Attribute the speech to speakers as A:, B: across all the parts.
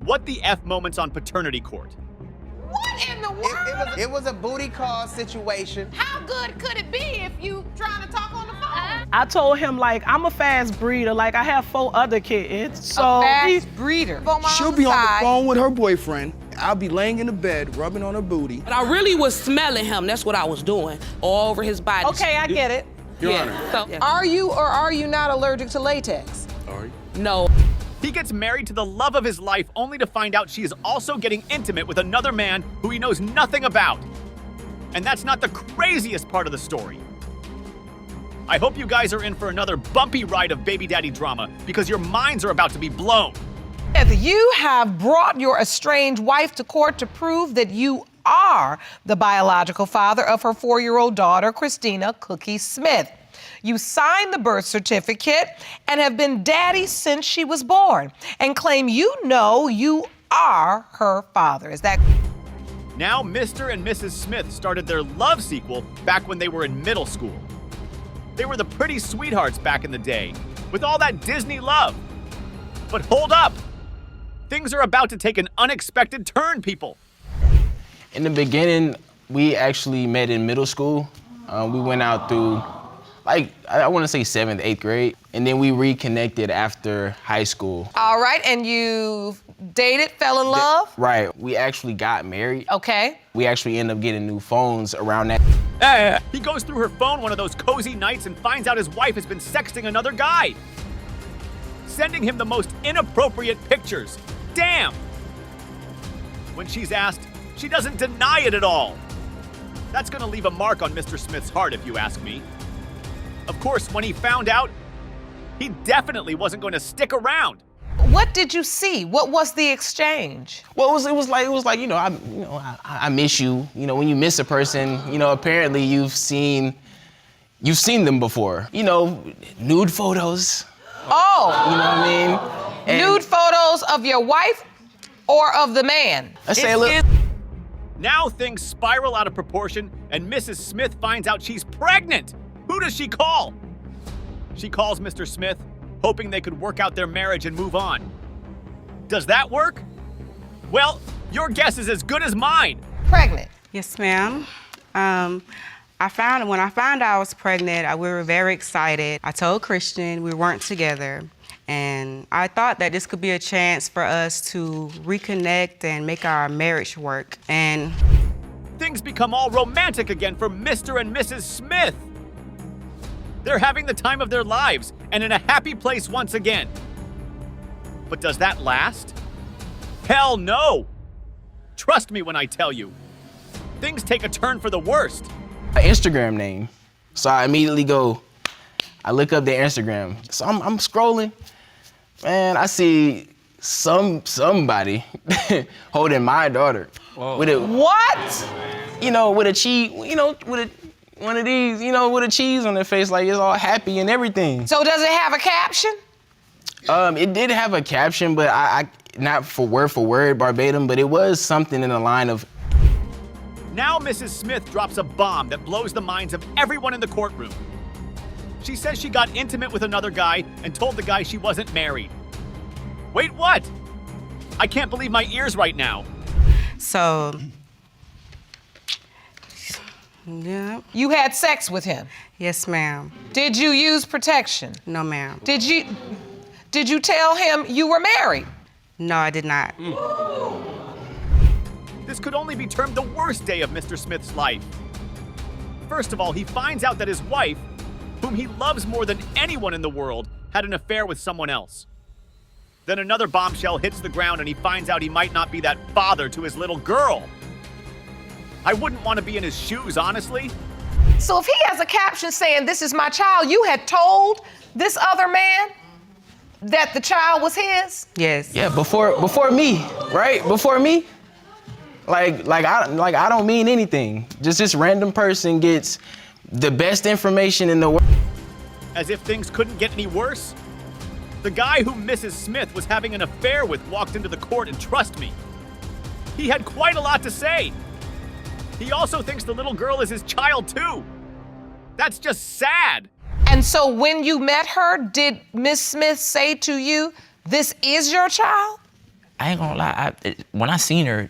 A: What the F moments on paternity court?
B: What in the world?
C: It was a booty call situation.
B: How good could it be if you trying to talk on the phone?
D: I told him, like, I'm a fast breeder. Like, I have 4 other kids. So
B: A fast breeder.
E: She'll be on the phone with her boyfriend. I'll be laying in the bed, rubbing on her booty.
F: But I really was smelling him. That's what I was doing, all over his body.
D: Okay, I get it.
E: Your Honor.
F: So,
B: Are you or are you not allergic to latex?
E: Are you?
F: no.
A: He gets married to the love of his life only to find out she is also getting intimate with another man who he knows nothing about. And that's not the craziest part of the story. I hope you guys are in for another bumpy ride of baby daddy drama because your minds are about to be blown.
B: You have brought your estranged wife to court to prove that you are the biological father of her 4-year-old daughter, Christina Cookie Smith. You signed the birth certificate and have been daddy since she was born and claim you know you are her father. Is that?
A: Now Mr. and Mrs. Smith started their love sequel back when they were in middle school. They were the pretty sweethearts back in the day, with all that Disney love. But hold up! Things are about to take an unexpected turn, people.
G: In the beginning, we actually met in middle school. We went out through, like, I want to say 7th, 8th grade, and then we reconnected after high school.
B: All right, and you dated, fell in love?
G: Right, we actually got married.
B: Okay.
G: We actually ended up getting new phones around that.
A: He goes through her phone one of those cozy nights and finds out his wife has been sexting another guy, sending him the most inappropriate pictures. Damn! When she's asked, she doesn't deny it at all. That's gonna leave a mark on Mr. Smith's heart, if you ask me. Of course, when he found out, he definitely wasn't going to stick around.
B: What did you see? What was the exchange?
G: Well, it was like I miss you. You know, when you miss a person, you know, apparently you've seen them before. You know, nude photos.
B: Oh.
G: You know what I mean? And
B: nude photos of your wife or of the man?
G: I say a little.
A: Now things spiral out of proportion and Mrs. Smith finds out she's pregnant. Who does she call? She calls Mr. Smith, hoping they could work out their marriage and move on. Does that work? Well, your guess is as good as mine.
B: Pregnant.
H: Yes, ma'am. When I found out I was pregnant, we were very excited. I told Christian we weren't together, and I thought that this could be a chance for us to reconnect and make our marriage work. And
A: things become all romantic again for Mr. and Mrs. Smith. They're having the time of their lives and in a happy place once again. But does that last? Hell no! Trust me when I tell you, things take a turn for the worst.
G: An Instagram name. So I immediately I look up their Instagram. So I'm scrolling, and I see somebody holding my daughter.
E: Whoa.
G: With a
B: What?
G: You know, with a cheese, you know, one of these, you know, with a cheese on their face, like it's all happy and everything.
B: So does it have a caption?
G: It did have a caption, but I not for word verbatim, but it was something in the line of.
A: Now Mrs. Smith drops a bomb that blows the minds of everyone in the courtroom. She says she got intimate with another guy and told the guy she wasn't married. Wait, what? I can't believe my ears right now.
H: so, yeah.
B: You had sex with him.
H: Yes, ma'am.
B: Did you use protection?
H: No, ma'am.
B: Did you tell him you were married?
H: No, I did not.
A: This could only be termed the worst day of Mr. Smith's life. First of all, he finds out that his wife, whom he loves more than anyone in the world, had an affair with someone else. Then another bombshell hits the ground and he finds out he might not be that father to his little girl. I wouldn't want to be in his shoes, honestly.
B: So if he has a caption saying, "This is my child," you had told this other man that the child was his?
H: Yes.
G: Yeah, before me, right? Before me. Like I don't mean anything. Just this random person gets the best information in the world.
A: As if things couldn't get any worse. The guy who Mrs. Smith was having an affair with walked into the court, and trust me, he had quite a lot to say. He also thinks the little girl is his child too. That's just sad.
B: And so when you met her, did Miss Smith say to you, "This is your child"?
I: I ain't gonna lie, when I seen her,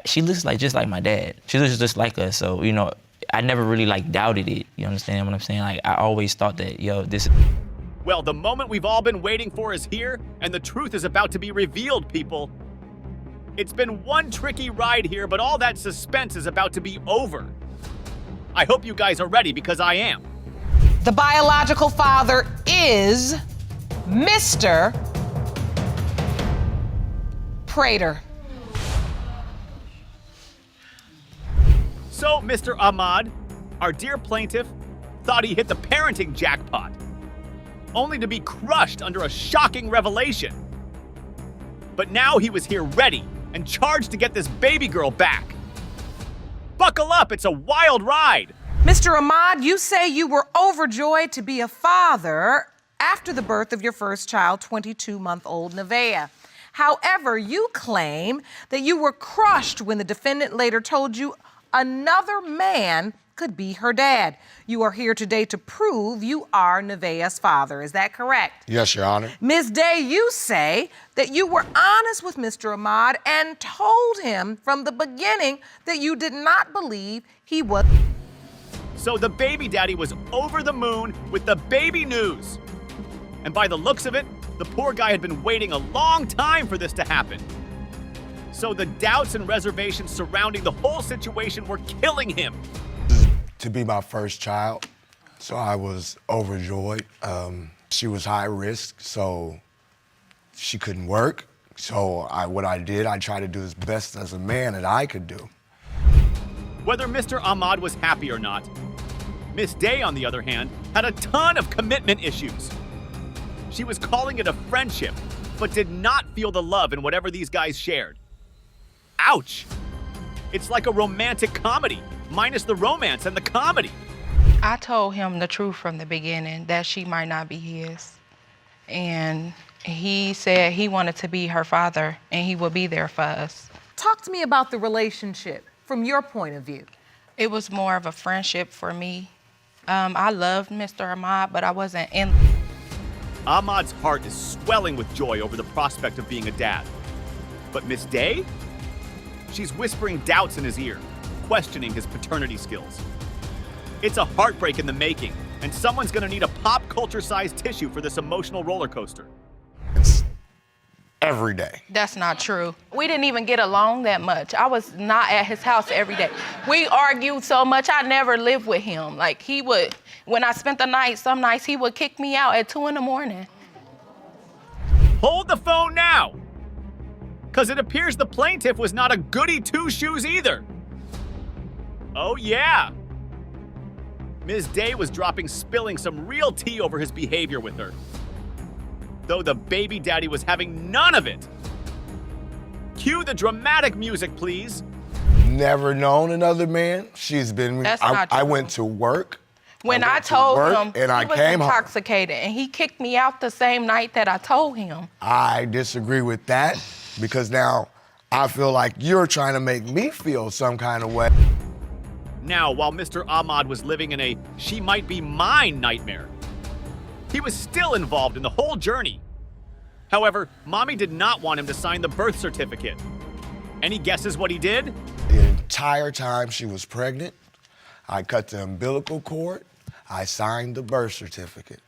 I: she looks just like my dad. She looks just like us, so, you know, I never really, like, doubted it. You understand what I'm saying? Like, I always thought that, yo, this...
A: Well, the moment we've all been waiting for is here, and the truth is about to be revealed, people. It's been one tricky ride here, but all that suspense is about to be over. I hope you guys are ready, because I am.
B: The biological father is Mr. Prater.
A: So, Mr. Ahmad, our dear plaintiff, thought he hit the parenting jackpot, only to be crushed under a shocking revelation. But now he was here ready and charged to get this baby girl back. Buckle up, it's a wild ride.
B: Mr. Ahmad, you say you were overjoyed to be a father after the birth of your first child, 22-month-old Nevaeh. However, you claim that you were crushed when the defendant later told you another man could be her dad. You are here today to prove you are Nevaeh's father. Is that correct?
J: Yes, Your Honor.
B: Ms. Day, you say that you were honest with Mr. Ahmad and told him from the beginning that you did not believe he was.
A: So the baby daddy was over the moon with the baby news. And by the looks of it, the poor guy had been waiting a long time for this to happen. So the doubts and reservations surrounding the whole situation were killing him.
J: To be my first child, so I was overjoyed. She was high risk, so she couldn't work. So what I did, I tried to do as best as a man that I could do.
A: Whether Mr. Ahmad was happy or not, Miss Day, on the other hand, had a ton of commitment issues. She was calling it a friendship, but did not feel the love in whatever these guys shared. Ouch! It's like a romantic comedy, minus the romance and the comedy.
K: I told him the truth from the beginning, that she might not be his. And he said he wanted to be her father and he would be there for us.
B: Talk to me about the relationship from your point of view.
K: It was more of a friendship for me. I loved Mr. Ahmad, but I wasn't in.
A: Ahmad's heart is swelling with joy over the prospect of being a dad. But Miss Day? She's whispering doubts in his ear, questioning his paternity skills. It's a heartbreak in the making, and someone's gonna need a pop culture-sized tissue for this emotional roller coaster.
J: It's every day.
K: That's not true. We didn't even get along that much. I was not at his house every day. We argued so much, I never lived with him. Like, he would, when I spent the night, some nights he would kick me out at 2 in the morning.
A: Hold the phone now! Because it appears the plaintiff was not a goody two-shoes either. Oh yeah! Ms. Day was spilling some real tea over his behavior with her. Though the baby daddy was having none of it. Cue the dramatic music, please.
J: Never known another man. She's been.
K: That's not true.
J: I went to work.
K: When I told him,
J: and I
K: he was
J: came home.
K: intoxicated, and he kicked me out the same night that I told him.
J: I disagree with that because now I feel like you're trying to make me feel some kind of way.
A: Now, while Mr. Ahmad was living in a she might be mine nightmare, he was still involved in the whole journey. However, Mommy did not want him to sign the birth certificate. Any guesses what he did?
J: The entire time she was pregnant, I cut the umbilical cord, I signed the birth certificate.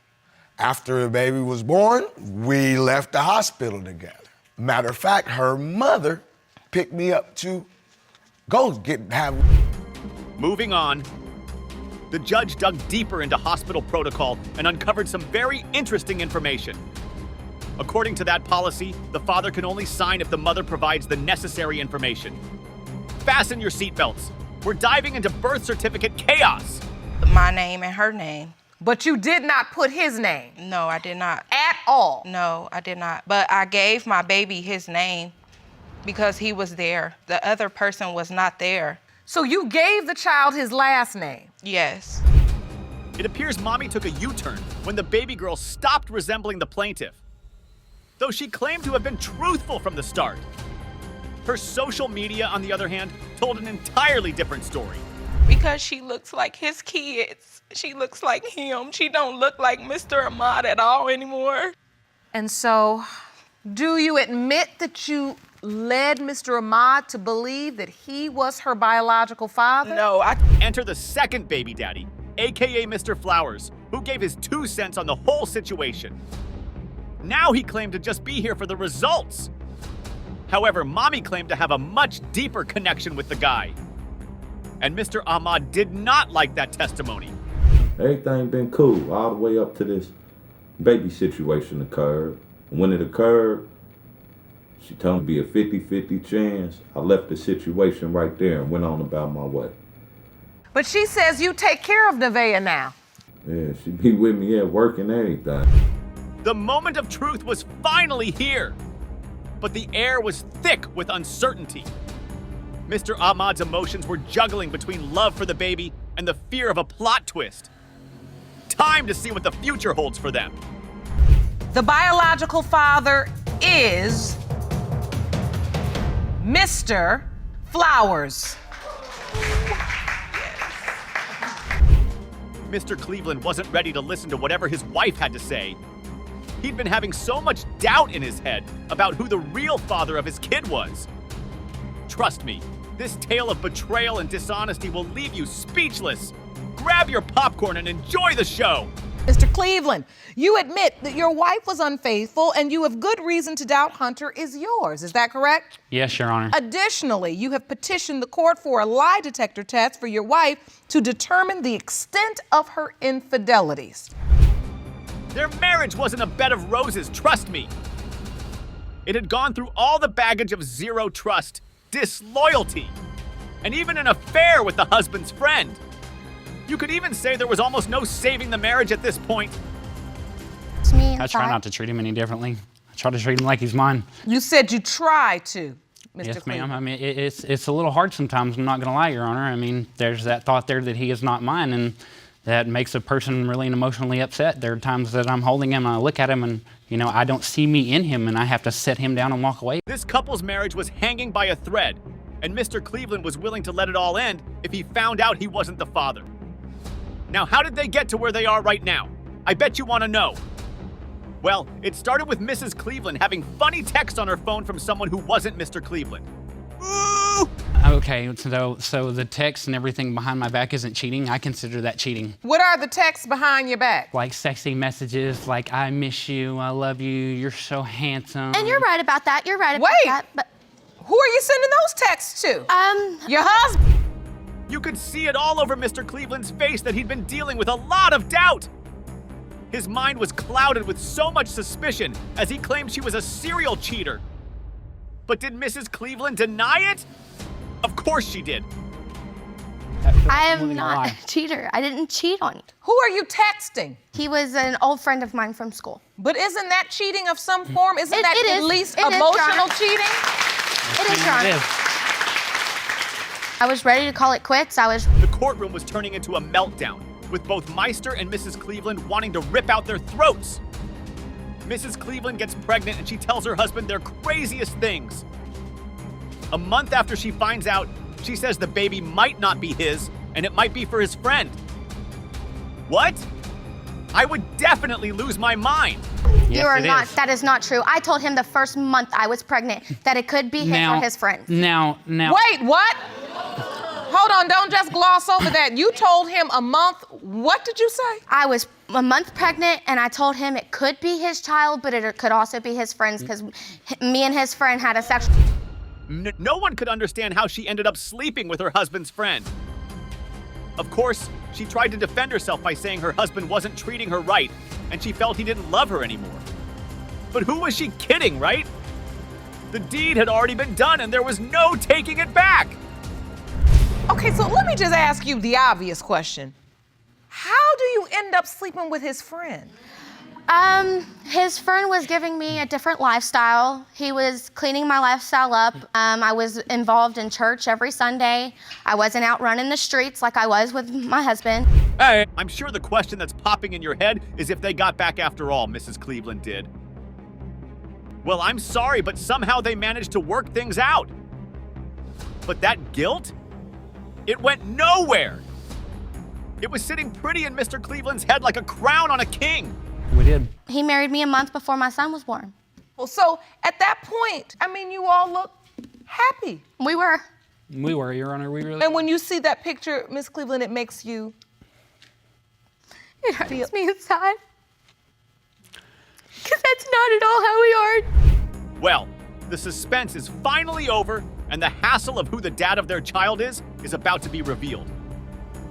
J: After the baby was born, we left the hospital together. Matter of fact, her mother picked me up to go have.
A: Moving on, the judge dug deeper into hospital protocol and uncovered some very interesting information. According to that policy, the father can only sign if the mother provides the necessary information. Fasten your seatbelts. We're diving into birth certificate chaos.
K: My name and her name.
B: But you did not put his name?
K: No, I did not.
B: At all?
K: No, I did not. But I gave my baby his name because he was there. The other person was not there.
B: So you gave the child his last name?
K: Yes.
A: It appears Mommy took a U-turn when the baby girl stopped resembling the plaintiff, though she claimed to have been truthful from the start. Her social media, on the other hand, told an entirely different story.
K: Because she looks like his kids. She looks like him. She don't look like Mr. Ahmad at all anymore.
B: And so Do you admit that you led Mr. Ahmad to believe that he was her biological father?
D: No,
A: Enter the second baby daddy, AKA Mr. Flowers, who gave his 2 cents on the whole situation. Now he claimed to just be here for the results. However, Mommy claimed to have a much deeper connection with the guy. And Mr. Ahmad did not like that testimony.
L: Everything been cool all the way up to this baby situation occurred. When it occurred, she told me to be a 50-50 chance. I left the situation right there and went on about my way.
B: But she says you take care of Nevaeh now.
L: Yeah, she be with me at work and everything.
A: The moment of truth was finally here. But the air was thick with uncertainty. Mr. Ahmad's emotions were juggling between love for the baby and the fear of a plot twist. Time to see what the future holds for them.
B: The biological father is Mr. Flowers.
A: Mr. Cleveland wasn't ready to listen to whatever his wife had to say. He'd been having so much doubt in his head about who the real father of his kid was. Trust me, this tale of betrayal and dishonesty will leave you speechless. Grab your popcorn and enjoy the show.
B: Mr. Cleveland, you admit that your wife was unfaithful and you have good reason to doubt Hunter is yours. Is that correct?
M: Yes, Your Honor.
B: Additionally, you have petitioned the court for a lie detector test for your wife to determine the extent of her infidelities.
A: Their marriage wasn't a bed of roses, trust me. It had gone through all the baggage of zero trust, disloyalty, and even an affair with the husband's friend. You could even say there was almost no saving the marriage at this point.
M: I try not to treat him any differently. I try to treat him like he's mine.
B: You said you try to, Mr.
M: Yes,
B: Cleveland.
M: ma'am. I mean, it's a little hard sometimes, I'm not going to lie, Your Honor. I mean, there's that thought there that he is not mine, and that makes a person really emotionally upset. There are times that I'm holding him and I look at him and, you know, I don't see me in him and I have to set him down and walk away.
A: This couple's marriage was hanging by a thread, and Mr. Cleveland was willing to let it all end if he found out he wasn't the father. Now, how did they get to where they are right now? I bet you want to know. Well, it started with Mrs. Cleveland having funny texts on her phone from someone who wasn't Mr. Cleveland. Ooh!
M: Okay, so the text and everything behind my back isn't cheating. I consider that cheating.
B: What are the texts behind your back?
M: Like sexy messages, like I miss you, I love you, you're so handsome.
N: And you're right about that. You're right about that. But
B: who are you sending those texts to? Your husband.
A: You could see it all over Mr. Cleveland's face that he'd been dealing with a lot of doubt. His mind was clouded with so much suspicion as he claimed she was a serial cheater. But did Mrs. Cleveland deny it? Of course she did.
N: I am not a cheater. I didn't cheat on you.
B: Who are you texting?
N: He was an old friend of mine from school.
B: But isn't that cheating of some form? Isn't
N: It
B: that
N: is.
B: at least
N: It is,
B: emotional
N: Donna.
B: cheating?
N: It is, John. I was ready to call it quits.
A: The courtroom was turning into a meltdown, with both Meister and Mrs. Cleveland wanting to rip out their throats. Mrs. Cleveland gets pregnant and she tells her husband their craziest things. A month after she finds out, she says the baby might not be his and it might be for his friend. What? I would definitely lose my mind.
N: You are not. That is not true. I told him the first month I was pregnant that it could be his or his friend.
M: Now.
B: Wait, what? Hold on, don't just gloss over that. You told him a month, what did you say?
N: I was a month pregnant and I told him it could be his child, but it could also be his friend's because me and his friend had a sexual...
A: No one could understand how she ended up sleeping with her husband's friend. Of course, she tried to defend herself by saying her husband wasn't treating her right and she felt he didn't love her anymore. But who was she kidding, right? The deed had already been done and there was no taking it back.
B: Okay, so let me just ask you the obvious question. How do you end up sleeping with his friend?
N: His friend was giving me a different lifestyle. He was cleaning my lifestyle up. I was involved in church every Sunday. I wasn't out running the streets like I was with my husband.
A: Hey, I'm sure the question that's popping in your head is if they got back after all, Mrs. Cleveland did. Well, I'm sorry, but somehow they managed to work things out. But that guilt? It went nowhere. It was sitting pretty in Mr. Cleveland's head like a crown on a king.
M: We did.
N: He married me a month before my son was born.
B: So at that point, I mean, you all look happy.
N: We were.
M: We were, Your Honor. We really.
B: And when you see that picture, Miss Cleveland, it makes you.
N: It hurts me inside. Because that's not at all how we are.
A: Well, the suspense is finally over, and the hassle of who the dad of their child is about to be revealed.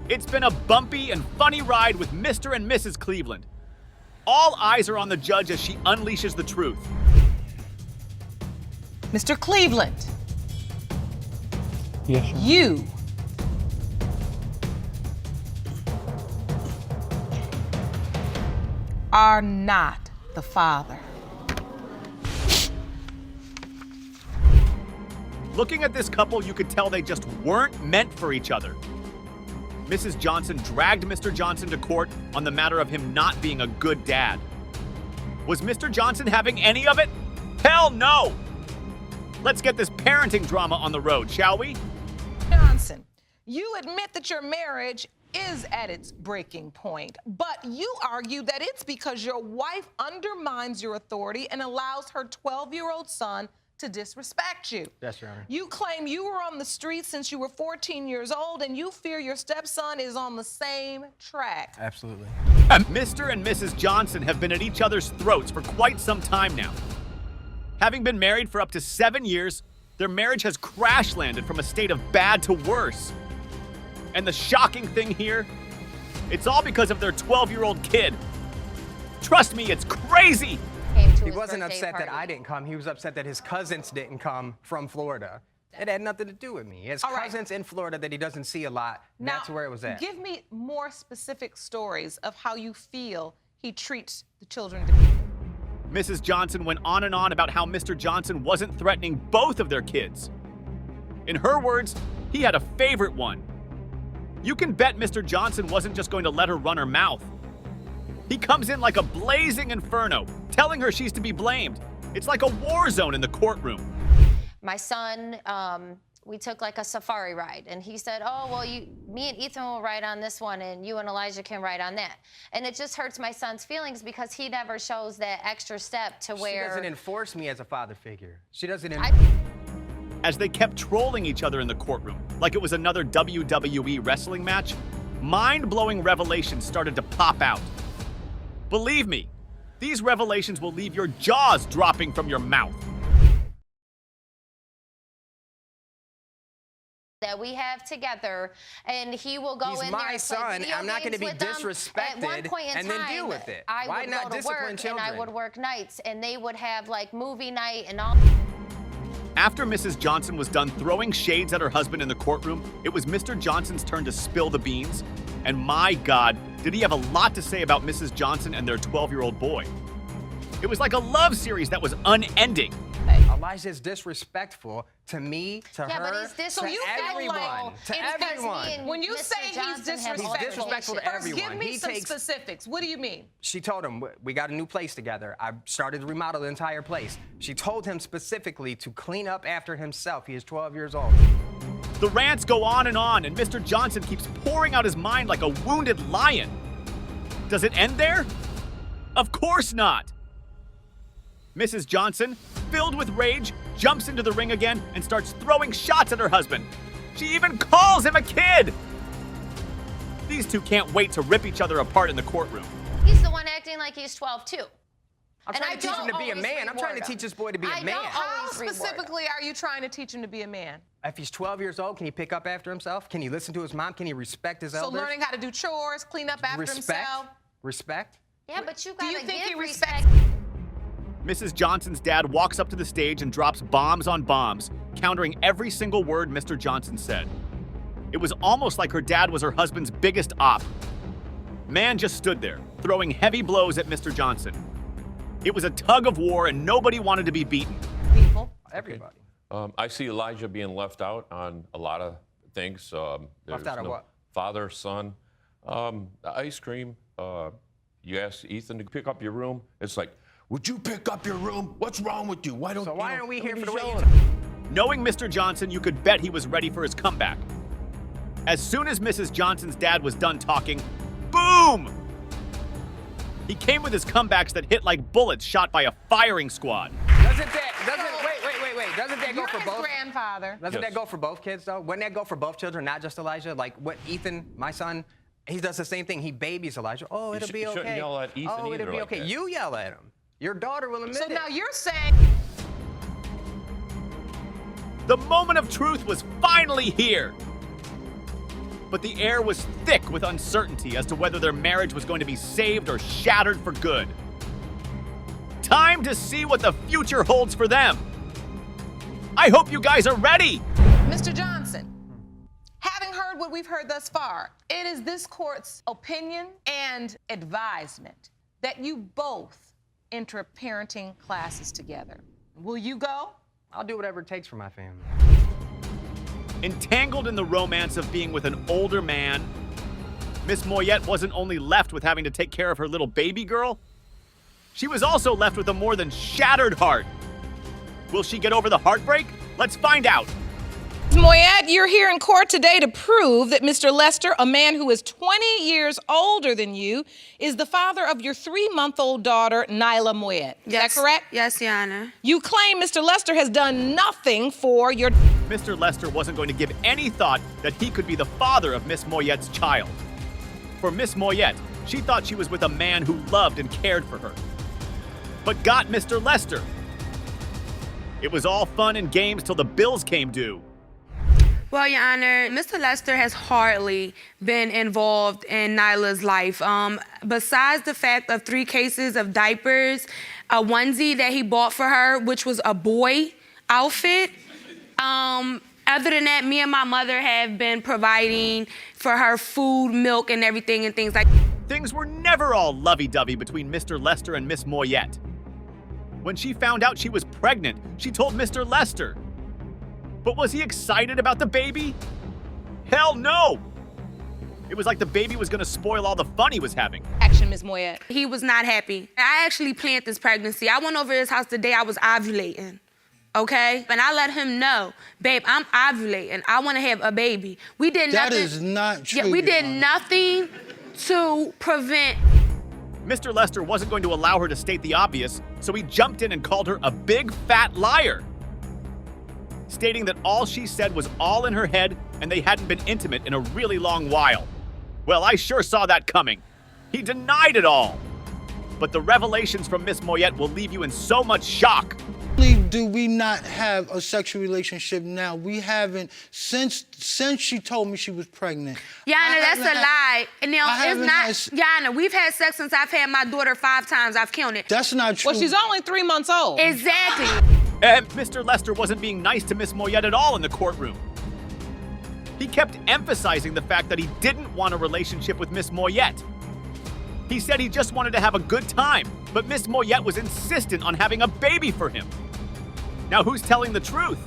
A: It's been a bumpy and funny ride with Mr. and Mrs. Cleveland. All eyes are on the judge as she unleashes the truth.
B: Mr. Cleveland.
M: Yes, sir.
B: You are not the father.
A: Looking at this couple, you could tell they just weren't meant for each other. Mrs. Johnson dragged Mr. Johnson to court on the matter of him not being a good dad. Was Mr. Johnson having any of it? Hell no! Let's get this parenting drama on the road, shall we?
B: Johnson, you admit that your marriage is at its breaking point, but you argue that it's because your wife undermines your authority and allows her 12-year-old son to disrespect you.
O: Yes, Your Honor.
B: You claim you were on the street since you were 14 years old, and you fear your stepson is on the same track.
O: Absolutely.
A: Mr. and Mrs. Johnson have been at each other's throats for quite some time now. Having been married for up to 7 years, their marriage has crash landed from a state of bad to worse. And the shocking thing here, it's all because of their 12-year-old kid. Trust me, it's crazy.
O: He wasn't upset that I didn't come. He was upset that his cousins didn't come from Florida. It had nothing to do with me. His cousins in Florida that he doesn't see a lot,
B: Now,
O: that's where it was at.
B: Give me more specific stories of how you feel he treats the children.
A: Mrs. Johnson went on and on about how Mr. Johnson wasn't threatening both of their kids. In her words, he had a favorite one. You can bet Mr. Johnson wasn't just going to let her run her mouth. He comes in like a blazing inferno, telling her she's to be blamed. It's like a war zone in the courtroom.
P: My son, we took like a safari ride, and he said, oh, well, me and Ethan will ride on this one, and you and Elijah can ride on that. And it just hurts my son's feelings because he never shows that extra step to where...
O: She doesn't enforce me as a father figure. She doesn't...
A: As they kept trolling each other in the courtroom, like it was another WWE wrestling match, mind-blowing revelations started to pop out. Believe me, these revelations will leave your jaws dropping from your mouth.
P: that we have together, and he will go
O: He's
P: in
O: my
P: there and
O: son.
P: play video
O: I'm not going to be
P: games with them.
O: disrespected
P: At one point in
O: and
P: time,
O: then deal with it.
P: I
O: Why
P: would
O: not
P: go to
O: discipline
P: work
O: children?
P: and I would work nights, and they would have like movie night and all.
A: After Mrs. Johnson was done throwing shades at her husband in the courtroom, it was Mr. Johnson's turn to spill the beans. And my God, did he have a lot to say about Mrs. Johnson and their 12-year-old boy. It was like a love series that was unending.
O: Elijah's disrespectful to me, to
P: Yeah, but
O: her,
P: he's
O: to
P: disrespectful.
O: everyone. To everyone.
B: When you
P: Mr.
B: say he's
P: Johnson has
B: disrespectful,
O: disrespectful to
B: first
O: everyone.
B: give me
O: He
B: some
O: takes-
B: specifics. What do you mean?
O: She told him, we got a new place together. I started to remodel the entire place. She told him specifically to clean up after himself. He is 12 years old.
A: The rants go on, and Mr. Johnson keeps pouring out his mind like a wounded lion. Does it end there? Of course not. Mrs. Johnson, filled with rage, jumps into the ring again and starts throwing shots at her husband. She even calls him a kid. These two can't wait to rip each other apart in the courtroom.
P: He's the one acting like he's 12 too.
O: I'm trying to teach him to be a man. I'm trying to teach this boy to be a man.
B: How specifically are you trying to teach him to be a man?
O: If he's 12 years old, can he pick up after himself? Can he listen to his mom? Can he respect his
B: So
O: elders?
B: learning how to do chores, clean up after himself.
O: Respect?
P: Yeah, but you
B: Do you
P: gotta
B: think he
P: give
B: respects?
A: Mrs. Johnson's dad walks up to the stage and drops bombs on bombs, countering every single word Mr. Johnson said. It was almost like her dad was her husband's biggest op. Man just stood there, throwing heavy blows at Mr. Johnson. It was a tug of war, and nobody wanted to be beaten.
B: People.
O: Everybody.
Q: I see Elijah being left out on a lot of things.
O: Left out of what?
Q: Father, son, ice cream. You ask Ethan to pick up your room. It's like, would you pick up your room? What's wrong with you? Why don't?
O: So why aren't we here for the way you?
A: Knowing Mr. Johnson, you could bet he was ready for his comeback. As soon as Mrs. Johnson's dad was done talking, boom! He came with his comebacks that hit like bullets shot by a firing squad.
O: Doesn't that go for
B: You're his
O: both?
B: grandfather.
O: Doesn't that go for both kids, though? Wouldn't that go for both children, not just Elijah? Like what Ethan, my son, he does the same thing. He babies Elijah. Oh, it'll be okay.
Q: shouldn't yell at Ethan
O: oh, it'll
Q: either
O: be
Q: like
O: okay.
Q: that.
O: You yell at him. Your daughter will admit it.
B: So now you're saying
A: The moment of truth was finally here. But the air was thick with uncertainty as to whether their marriage was going to be saved or shattered for good. Time to see what the future holds for them. I hope you guys are ready.
B: Mr. Johnson, having heard what we've heard thus far, it is this court's opinion and advisement that you both enter parenting classes together. Will you go?
O: I'll do whatever it takes for my family.
A: Entangled in the romance of being with an older man, Miss Moyette wasn't only left with having to take care of her little baby girl, she was also left with a more than shattered heart. Will she get over the heartbreak? Let's find out.
B: Ms. Moyette, you're here in court today to prove that Mr. Lester, a man who is 20 years older than you, is the father of your 3-month-old daughter, Nyla Moyette. Is that correct?
H: Yes, Your Honor.
B: You claim Mr. Lester has done nothing for your...
A: Mr. Lester wasn't going to give any thought that he could be the father of Miss Moyette's child. For Miss Moyette, she thought she was with a man who loved and cared for her. But got Mr. Lester. It was all fun and games till the bills came due.
H: Well, Your Honor, Mr. Lester has hardly been involved in Nyla's life. Besides the fact of 3 cases of diapers, a onesie that he bought for her, which was a boy outfit. Other than that, me and my mother have been providing for her food, milk, and everything and things like that.
A: Things were never all lovey-dovey between Mr. Lester and Miss Moyette. When she found out she was pregnant, she told Mr. Lester. But was he excited about the baby? Hell no! It was like the baby was gonna spoil all the fun he was having.
B: Action, Ms. Moyette.
H: He was not happy. I actually planned this pregnancy. I went over his house the day I was ovulating, okay? And I let him know, babe, I'm ovulating. I want to have a baby. We did nothing.
E: That is not true.
H: Yeah, we did nothing to prevent.
A: Mr. Lester wasn't going to allow her to state the obvious, so he jumped in and called her a big fat liar, stating that all she said was all in her head and they hadn't been intimate in a really long while. Well, I sure saw that coming. He denied it all. But the revelations from Miss Moyette will leave you in so much shock.
E: Do we not have a sexual relationship now? We haven't since she told me she was pregnant.
H: Yana, that's a lie. And now it's not, Yana, we've had sex since I've had my daughter 5 times. I've counted.
E: That's not true.
B: Well, she's only 3 months old.
H: Exactly.
A: And Mr. Lester wasn't being nice to Miss Moyette at all in the courtroom. He kept emphasizing the fact that he didn't want a relationship with Miss Moyette. He said he just wanted to have a good time, but Miss Moyette was insistent on having a baby for him. Now who's telling the truth?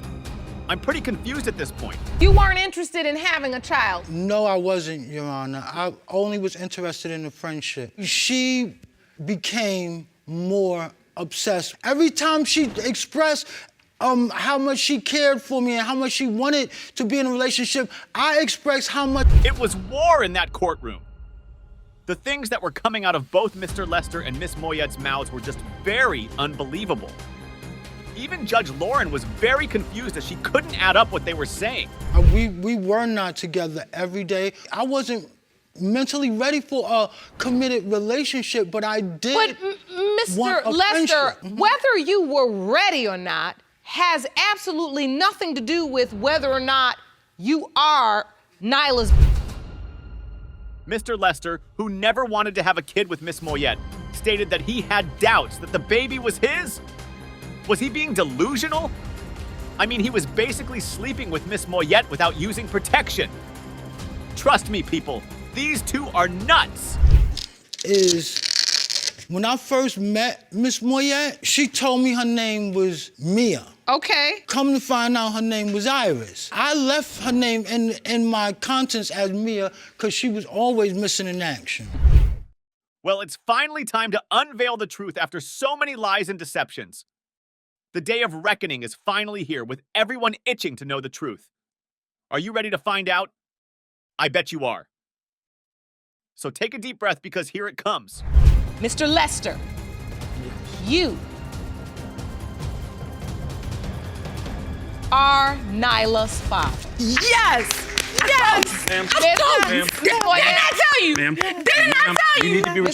A: I'm pretty confused at this point.
B: You weren't interested in having a child?
E: No, I wasn't, Your Honor. I only was interested in the friendship. She became more obsessed. Every time she expressed how much she cared for me and how much she wanted to be in a relationship, I expressed how much...
A: It was war in that courtroom. The things that were coming out of both Mr. Lester and Miss Moyette's mouths were just very unbelievable. Even Judge Lauren was very confused as she couldn't add up what they were saying.
E: We were not together every day. I wasn't mentally ready for a committed relationship, but I did.
B: But Mr.
E: want a
B: Lester,
E: friendship.
B: whether you were ready or not has absolutely nothing to do with whether or not you are Nyla's.
A: Mr. Lester, who never wanted to have a kid with Miss Moyette, stated that he had doubts that the baby was his. Was he being delusional? I mean, he was basically sleeping with Miss Moyette without using protection. Trust me, people, these two are nuts.
E: When I first met Miss Moyette, she told me her name was Mia.
B: Okay.
E: Come to find out her name was Iris. I left her name in my contents as Mia because she was always missing in action.
A: Well, it's finally time to unveil the truth after so many lies and deceptions. The day of reckoning is finally here, with everyone itching to know the truth. Are you ready to find out? I bet you are. So take a deep breath because here it comes.
B: Mr. Lester, you are Nyla's father.
F: Yes! Yes!
B: Ma'am.
F: I told you. Didn't I tell you?
L: Ma'am.
F: Didn't I tell you?
L: You need to be